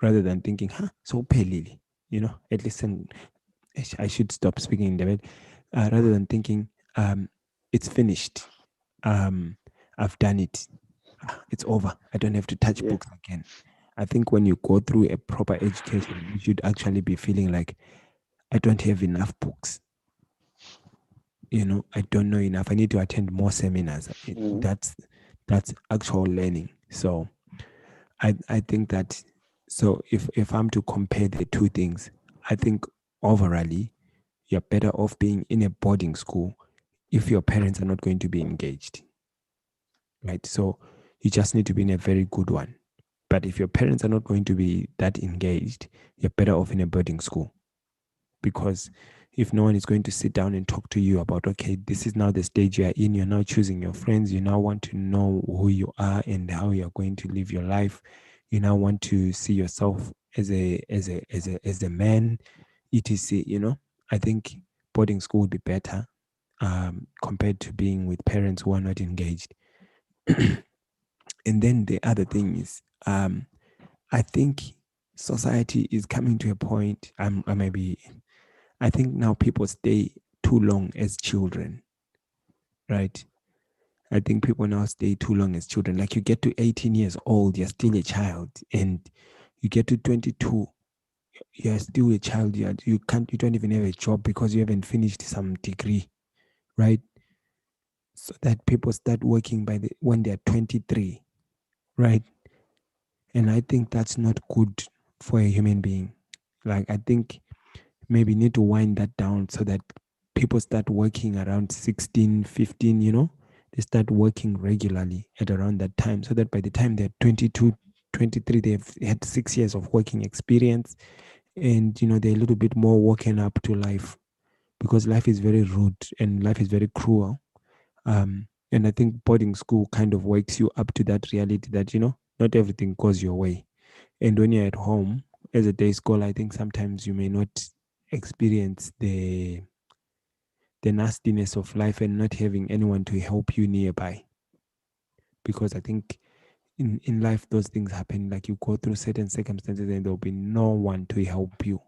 rather than thinking, huh, so pelili, at least I should stop speaking in the bed, rather than thinking, it's finished. I've done it. It's over. I don't have to touch Yeah. books again. I think when you go through a proper education, you should actually be feeling like, I don't have enough books. I don't know enough. I need to attend more seminars. Mm. That's actual learning. So I think that, so if I'm to compare the two things, I think overall you're better off being in a boarding school if your parents are not going to be engaged, right? So you just need to be in a very good one. But if your parents are not going to be that engaged, you're better off in a boarding school, because if no one is going to sit down and talk to you about, okay, this is now the stage you are in, you're now choosing your friends, you now want to know who you are and how you're going to live your life, you now want to see yourself as a man, etc. I think boarding school would be better, compared to being with parents who are not engaged. And then the other thing is, I think society is coming to a point, I may be, I think now people stay too long as children, right? I think people now stay too long as children. Like, you get to 18 years old, you're still a child, and you get to 22, you're still a child. You don't even have a job because you haven't finished some degree, right? So that people start working when they're 23, right? And I think that's not good for a human being. Like, I think maybe need to wind that down so that people start working around 16, 15, they start working regularly at around that time, so that by the time they're 22, 23, they've had 6 years of working experience, and they're a little bit more woken up to life, because life is very rude and life is very cruel. And I think boarding school kind of wakes you up to that reality that not everything goes your way. And when you're at home as a day scholar, I think sometimes you may not experience the nastiness of life and not having anyone to help you nearby. Because I think in life, those things happen. Like, you go through certain circumstances and there'll be no one to help you.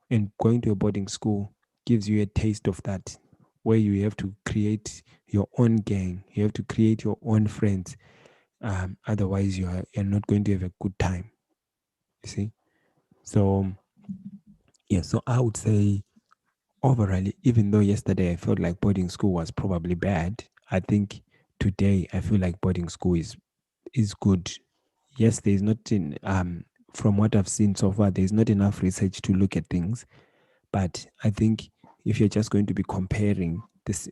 And going to a boarding school gives you a taste of that, where you have to create your own gang, you have to create your own friends. Otherwise, you're not going to have a good time. You see? So, yeah, so I would say overall, even though yesterday I felt like boarding school was probably bad, I think today I feel like boarding school is good. Yes, there's not in from what I've seen so far, there's not enough research to look at things. But I think if you're just going to be comparing this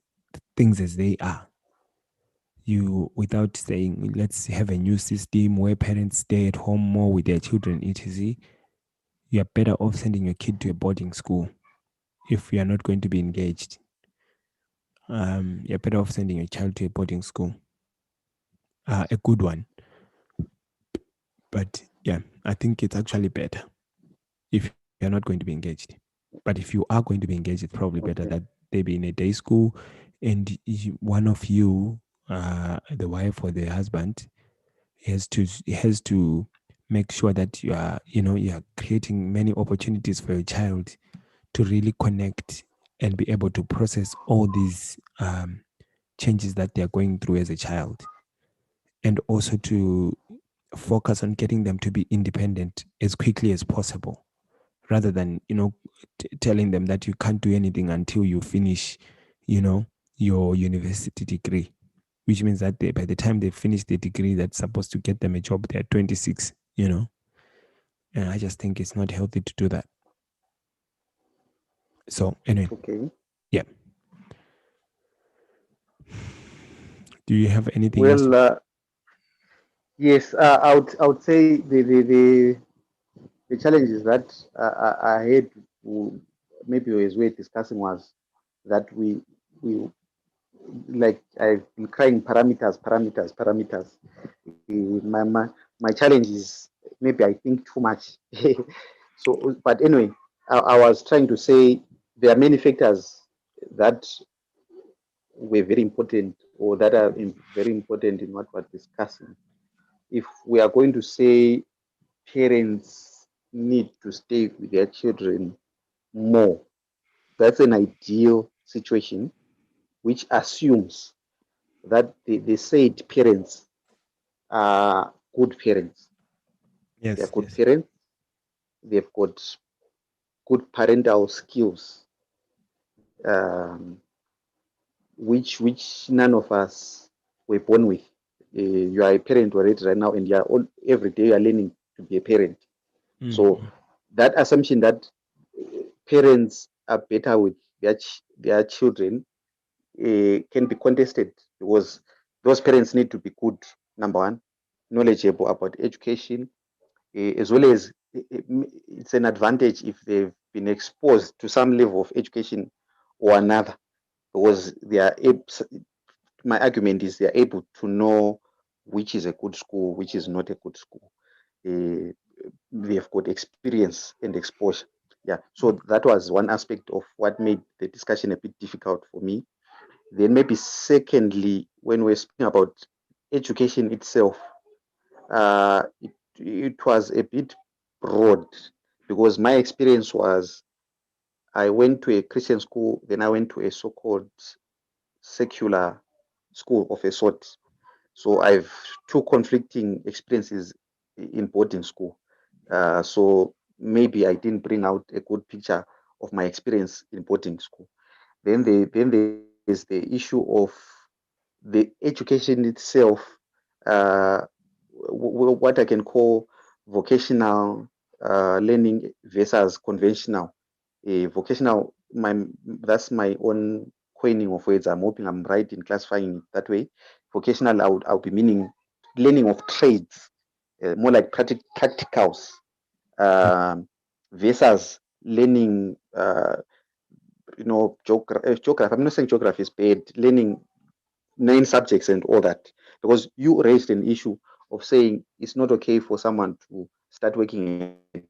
things as they are, you, without saying let's have a new system where parents stay at home more with their children, etc., you're better off sending your kid to a boarding school if you are not going to be engaged. You're better off sending your child to a boarding school, a good one. But yeah, I think it's actually better if you're not going to be engaged. But if you are going to be engaged, it's probably better Okay. that they be in a day school, and one of you, the wife or the husband, has to make sure that you are creating many opportunities for your child to really connect and be able to process all these changes that they are going through as a child, and also to focus on getting them to be independent as quickly as possible, rather than, telling them that you can't do anything until you finish, your university degree, which means that by the time they finish the degree that's supposed to get them a job, they're 26, and I just think it's not healthy to do that. So anyway, Okay. yeah. Do you have anything else? Well, yes, I would say the challenges that I had, maybe as we're discussing, was that we like I've been crying parameters. My challenge is maybe I think too much. So, but anyway, I was trying to say there are many factors that were very important, or that are very important in what we're discussing. If we are going to say parents need to stay with their children more, that's an ideal situation, which assumes that the said parents are good parents. They're Yes, good yes. parents. They've got good parental skills, um, which none of us were born with. You are a parent already right now, and you are all, every day you are learning to be a parent. So Mm. that assumption that parents are better with their children can be contested, because those parents need to be good, number one, knowledgeable about education, as well as it's an advantage if they've been exposed to some level of education or another, because my argument is they're able to know which is a good school, which is not a good school. Uh, they've got experience and exposure. Yeah, so that was one aspect of what made the discussion a bit difficult for me. Then maybe secondly, when we're speaking about education itself, it was a bit broad, because my experience was I went to a Christian school, then I went to a so-called secular school of a sort. So I've two conflicting experiences in boarding school. So maybe I didn't bring out a good picture of my experience in boarding school. Then there's the issue of the education itself, uh, what I can call vocational learning versus conventional. Vocational, that's my own coining of words. I'm hoping I'm right in classifying it that way. Vocational, I would be meaning learning of trades, more like practicals, Yep. um, versus learning, geography. I'm not saying geography is bad. Learning 9 subjects and all that, because you raised an issue of saying it's not okay for someone to start working at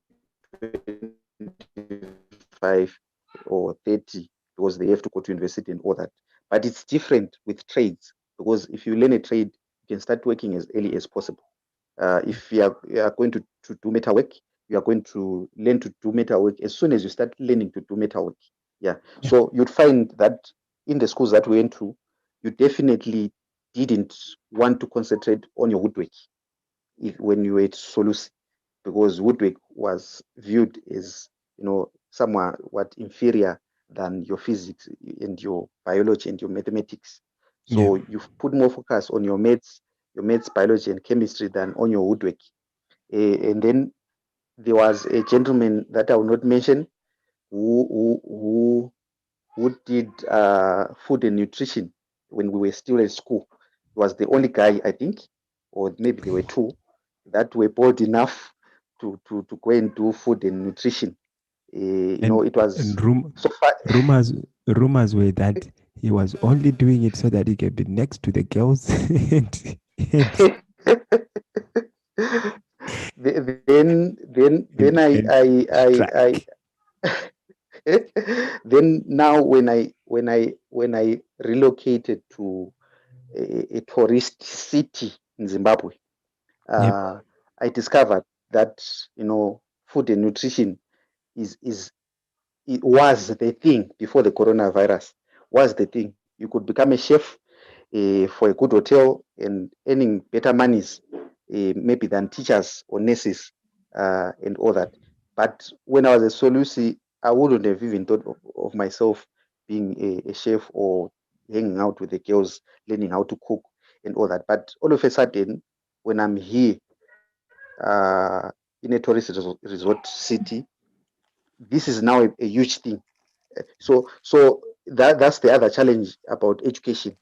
25 or 30 because they have to go to university and all that. But it's different with trades, because if you learn a trade, you can start working as early as possible. If you are going to do metal work, you are going to learn to do metal work as soon as you start learning to do metal work. Yeah. Yeah. So you'd find that in the schools that we went to, you definitely didn't want to concentrate on your woodwork when you were at Solusi, because woodwork was viewed as, somewhat what inferior than your physics and your biology and your mathematics. Yeah. So you've put more focus on your maths, biology, and chemistry than on your woodwork. And then there was a gentleman that I will not mention, who did food and nutrition when we were still at school. He was the only guy, I think, or maybe there were two, that were bold enough to go and do food and nutrition. And It was and so far. rumors were that he was only doing it so that he can be next to the girls and Then and track. then now when I relocated to a tourist city in Zimbabwe, Yep. uh, I discovered that food and nutrition is it was the thing before the coronavirus. Was the thing. You could become a chef for a good hotel and earning better monies, maybe than teachers or nurses and all that. But when I was a solusi, I wouldn't have even thought of myself being a chef or hanging out with the girls, learning how to cook and all that. But all of a sudden, when I'm here in a tourist resort city, this is now a huge thing. So that's the other challenge about education,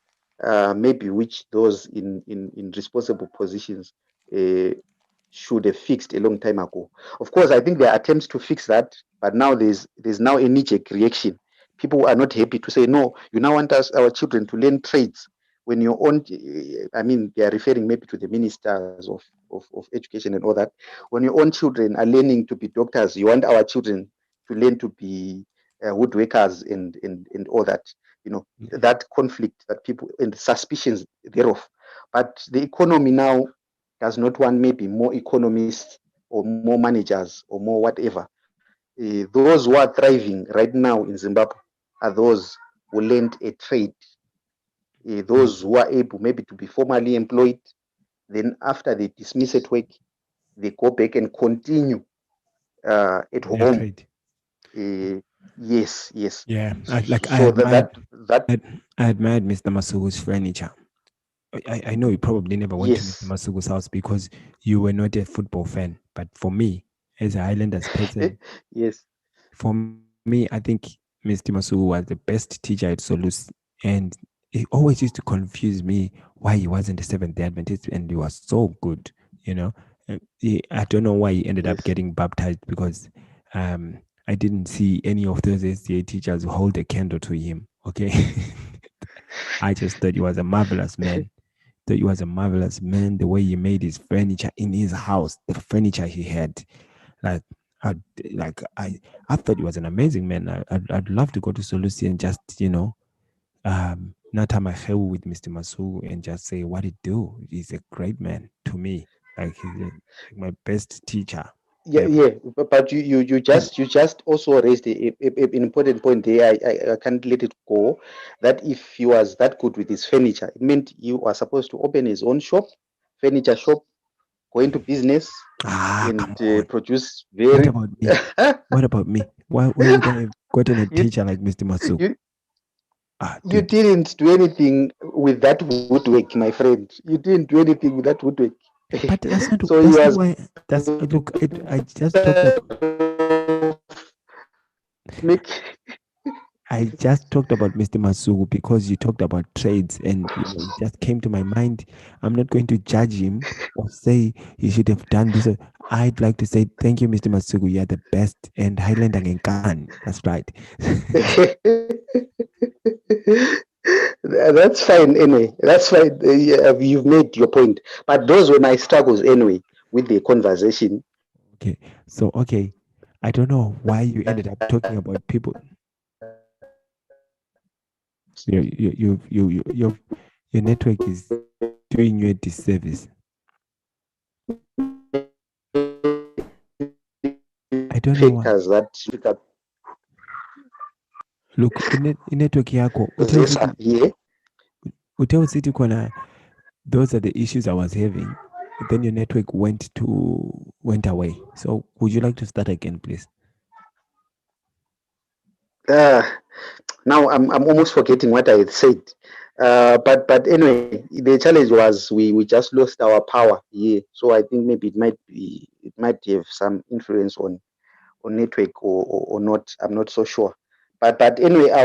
maybe which those in responsible positions uh, should have fixed a long time ago. Of course, I think there are attempts to fix that, but now there's now a knee-jerk reaction. People are not happy to say no. You now want us our children to learn trades when your own. I mean, they are referring maybe to the ministers of education and all that. When your own children are learning to be doctors, you want our children to learn to be woodworkers and all that. You know, that conflict that people and suspicions thereof. But the economy now does not want maybe more economists or more managers or more whatever. Those who are thriving right now in Zimbabwe are those who learned a trade, Yeah. those who are able maybe to be formally employed. Then after they dismiss at work, they go back and continue at Their home. trade. Yes. Yeah. I So that I admired Mr. Masugu's furniture. I know you probably never went to Mr. yes, Masugu's house because you were not a football fan. But for me, as a Highlanders person, yes, for me, I think Mr. Masugu was the best teacher at Solus. And it always used to confuse me why he wasn't a Seventh day Adventist and he was so good, you know. I don't know why he ended up yes. getting baptized because um, I didn't see any of those SDA teachers hold a candle to him. Okay. I just thought he was a marvelous man. Thought he was a marvelous man. The way he made his furniture in his house, the furniture he had, like, I, like I thought he was an amazing man. I'd love to go to Solusi and just not with Mr. Masu and just say what he do. He's a great man to me. Like like my best teacher ever. Yeah. But you just also raised an important point there. I can't let it go. That if he was that good with his furniture, it meant you are supposed to open his own shop, furniture shop, go into business, Ah, and come on. produce What very. about me? What about me? Why would I have gotten a you teacher like Mr. Masu? you Ah, you dude. didn't do anything with that woodwork, my friend. You didn't do anything with that woodwork. But So he that's not was why that's look I just talked better about make. I just talked about Mr. Masugu because you talked about trades and it just came to my mind. I'm not going to judge him or say he should have done this. I'd like to say thank you, Mr. Masugu. You're the best and Highlander Ngenkan. That's right. That's fine anyway. That's fine. Yeah, you've made your point. But those were my struggles anyway with the conversation. Okay. So okay. I don't know why you ended up talking about people. Your network is doing you a disservice. I don't know why. Factors that Look, network yako. this are here. Hotel City Corner, those are the issues I was having. Then your network went away. So would you like to start again, please? Uh, Now I'm almost forgetting what I had said. But anyway, the challenge was we just lost our power here. So I think maybe it might have some influence on network or not. I'm not so sure. But anyway, I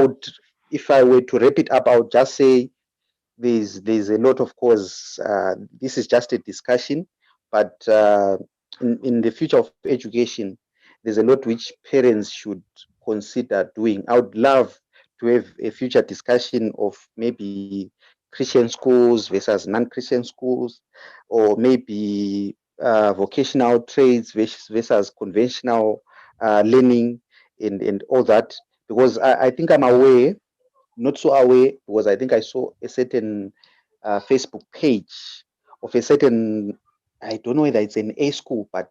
would, if I were to wrap it up, I would just say there's a lot, of course. This is just a discussion, but in the future of education, there's a lot which parents should consider doing. I would love to have a future discussion of maybe Christian schools versus non-Christian schools, or maybe vocational trades versus conventional learning and all that, because I think I'm aware, not so aware, because I think I saw a certain Facebook page of a certain, I don't know whether it's an A school, but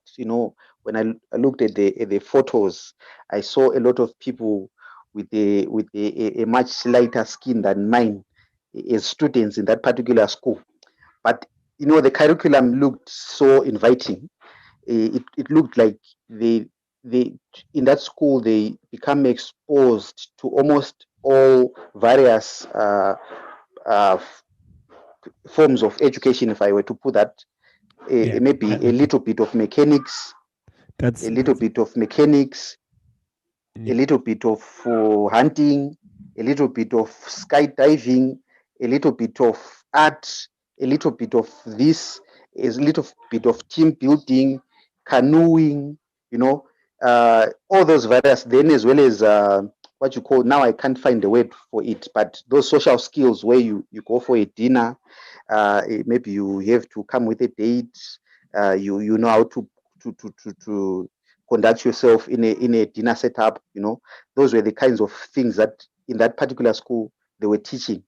when I looked at the photos, I saw a lot of people with a much lighter skin than mine as students in that particular school. But the curriculum looked so inviting, it looked like they in that school they become exposed to almost all various uh, forms of education, if I were to put that. Yeah. Maybe a little bit of mechanics, a little That's bit of mechanics, a yeah. little bit of hunting, a little bit of skydiving, a little bit of art, a little bit of this, a little bit of team building, canoeing, you know, all those various, then as well as what you call, now I can't find the word for it, but those social skills where you go for a dinner, maybe you have to come with a date, you know how to conduct yourself in a dinner setup. Those were the kinds of things that in that particular school they were teaching.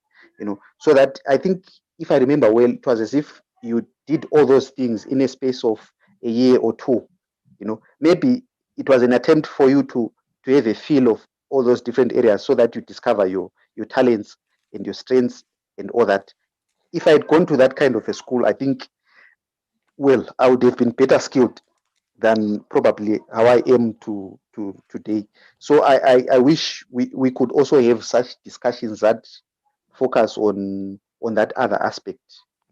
So that I think, if I remember well, it was as if you did all those things in a space of a year or two. Maybe it was an attempt for you to have a feel of all those different areas so that you discover your talents and your strengths and all that. If I had gone to that kind of a school, I think, well, I would have been better skilled than probably how I am to today. So I wish we could also have such discussions that focus on that other aspect.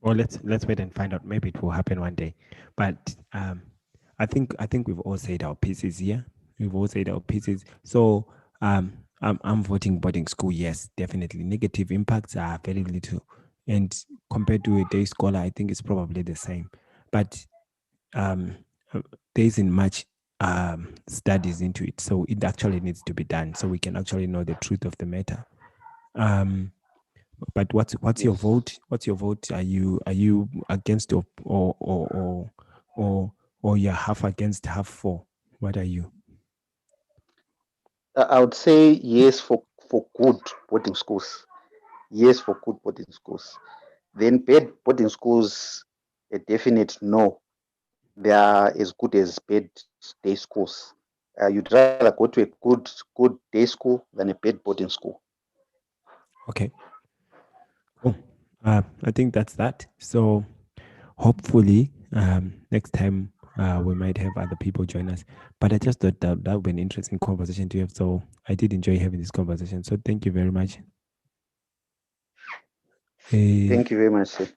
Well, let's wait and find out. Maybe it will happen one day. But I think we've all said our pieces here. We've all said our pieces. So I'm voting boarding school. Yes, definitely. Negative impacts are very little, and compared to a day scholar, I think it's probably the same. But um, there isn't much studies into it, so it actually needs to be done so we can actually know the truth of the matter. Um, but what's your Yes. vote? What's your vote? Are you against or you're half against, half for? What are you? I would say yes for good boarding schools. Yes for good boarding schools. Then bad boarding schools, a definite no. They are as good as bad day schools. You'd rather go to a good day school than a bad boarding school. Okay. Cool. I think that's that. So hopefully, next time we might have other people join us. But I just thought that would be an interesting conversation to have. So I did enjoy having this conversation. So thank you very much. Uh, Thank you very much, sir.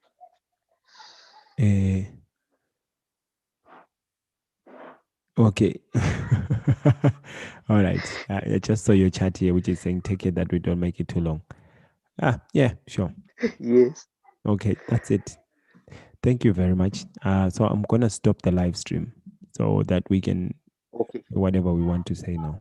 uh, okay. All right. I just saw your chat here, which is saying take it that we don't make it too long. Yeah, sure. Yes. Okay, that's it. Thank you very much. So I'm gonna stop the live stream so that we can Okay. whatever we want to say now.